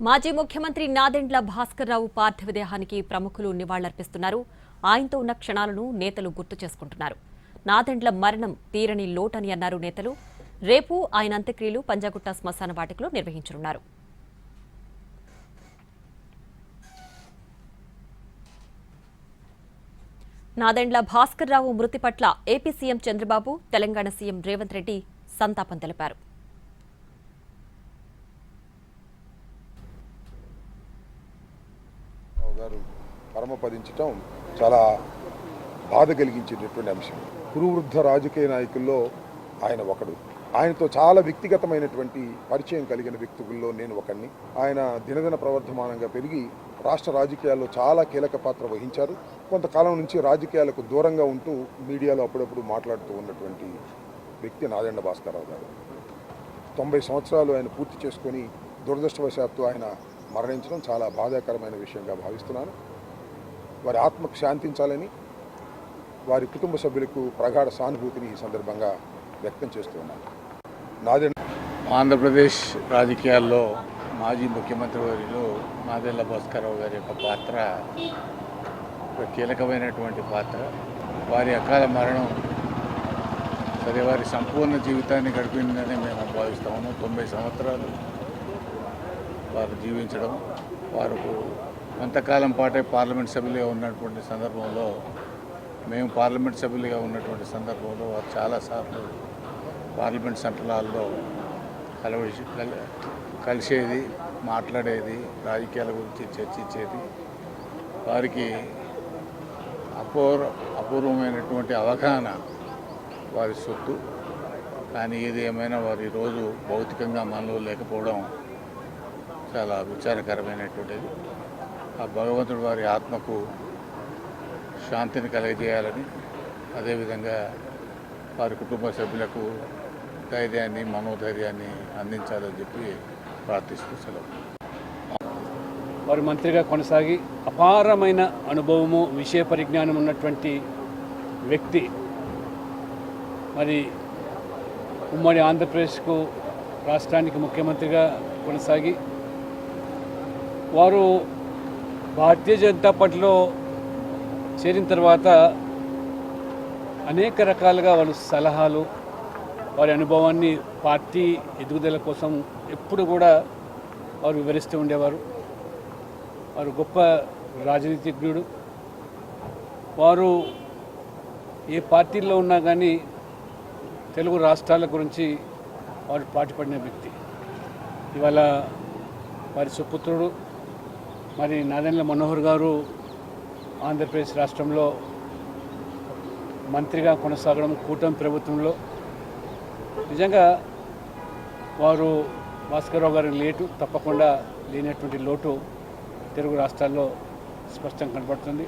మాజీ ముఖ్యమంత్రి నాదెండ్ల భాస్కర్రావు పార్థివ దేహానికి ప్రముఖులు నివాళులర్పిస్తున్నారు. ఆయనతో ఉన్న క్షణాలను నేతలు గుర్తు చేసుకుంటున్నారు. నాదెండ్ల మరణం తీరని లోటని అన్నారు నేతలు. రేపు ఆయన అంత్యక్రియలు పంజాగుట్ట శ్మశాన వాటికలో నిర్వహించనున్నారు. నాదెండ్ల భాస్కర్రావు మృతి పట్ల AP CM Chandrababu, Telangana CM Revanth Reddy సంతాపం తెలిపారు. పరమపదించటం చాలా బాధ కలిగించేటటువంటి అంశం. కురువృద్ధ రాజకీయ నాయకుల్లో ఆయన ఒకడు. ఆయనతో చాలా వ్యక్తిగతమైనటువంటి పరిచయం కలిగిన వ్యక్తుల్లో నేను ఒకడిని. ఆయన దినదిన ప్రవర్ధమానంగా పెరిగి రాష్ట్ర రాజకీయాల్లో చాలా కీలక పాత్ర వహించారు. కొంతకాలం నుంచి రాజకీయాలకు దూరంగా ఉంటూ మీడియాలో అప్పుడప్పుడు మాట్లాడుతూ ఉన్నటువంటి వ్యక్తి నాదెండ్ల భాస్కర్రావు గారు. 90 సంవత్సరాలు ఆయన పూర్తి చేసుకొని దురదృష్టవశాత్తు ఆయన మరణించడం చాలా బాధాకరమైన విషయంగా భావిస్తున్నాను. వారి ఆత్మకు శాంతించాలని వారి కుటుంబ సభ్యులకు ప్రగాఢ సానుభూతిని ఈ సందర్భంగా వ్యక్తం చేస్తున్నాను. ఆంధ్రప్రదేశ్ రాజకీయాల్లో మాజీ ముఖ్యమంత్రి వర్యులు నాదెండ్ల భాస్కర్రావు గారి యొక్క పాత్ర ఒక కీలకమైనటువంటి పాత్ర. వారి అకాల మరణం సరే వారి సంపూర్ణ జీవితాన్ని గడిపిందని మేము భావిస్తాము. 90 సంవత్సరాలు వారు జీవించడం, వారు కొంతకాలం పాటే పార్లమెంట్ సభ్యులుగా ఉన్నటువంటి సందర్భంలో, మేము పార్లమెంట్ సభ్యులుగా ఉన్నటువంటి సందర్భంలో వారు చాలాసార్లు పార్లమెంట్ సెంట్రల్ హాల్లో కలిసేది, మాట్లాడేది, రాజకీయాల గురించి చర్చించేది. వారికి అపూర్వమైనటువంటి అవగాహన వారి సొత్తు. కానీ ఏది ఏమైనా వారు ఈరోజు భౌతికంగా మనలో లేకపోవడం చాలా విచారకరమైనటువంటిది. ఆ భగవంతుడు వారి ఆత్మకు శాంతిని కలగజేయాలని, అదేవిధంగా వారి కుటుంబ సభ్యులకు ధైర్యాన్ని, మనోధైర్యాన్ని అందించాలని చెప్పి ప్రార్థిస్తూ సెలవు. వారు మంత్రిగా కొనసాగి అపారమైన అనుభవము, విషయ పరిజ్ఞానం ఉన్నటువంటి వ్యక్తి. మరి ఉమ్మడి ఆంధ్రప్రదేశ్కు రాష్ట్రానికి ముఖ్యమంత్రిగా కొనసాగి వారు భారతీయ జనతా పార్టీలో చేరిన తర్వాత అనేక రకాలుగా వారు సలహాలు, వారి అనుభవాన్ని పార్టీ ఎదుగుదల కోసం ఎప్పుడు కూడా వారు వివరిస్తూ ఉండేవారు. వారు గొప్ప రాజనీతిజ్ఞుడు. వారు ఏ పార్టీల్లో ఉన్నా కానీ తెలుగు రాష్ట్రాల గురించి వారు పాటుపడిన వ్యక్తి. ఇవాళ వారి సుపుత్రుడు మరి నాదెండ్ల మనోహర్ గారు ఆంధ్రప్రదేశ్ రాష్ట్రంలో మంత్రిగా కొనసాగడం, కూటమి ప్రభుత్వంలో నిజంగా వారు భాస్కర్రావు గారి తప్పకుండా లేనటువంటి లోటు తెలుగు రాష్ట్రాల్లో స్పష్టంగా కనబడుతుంది.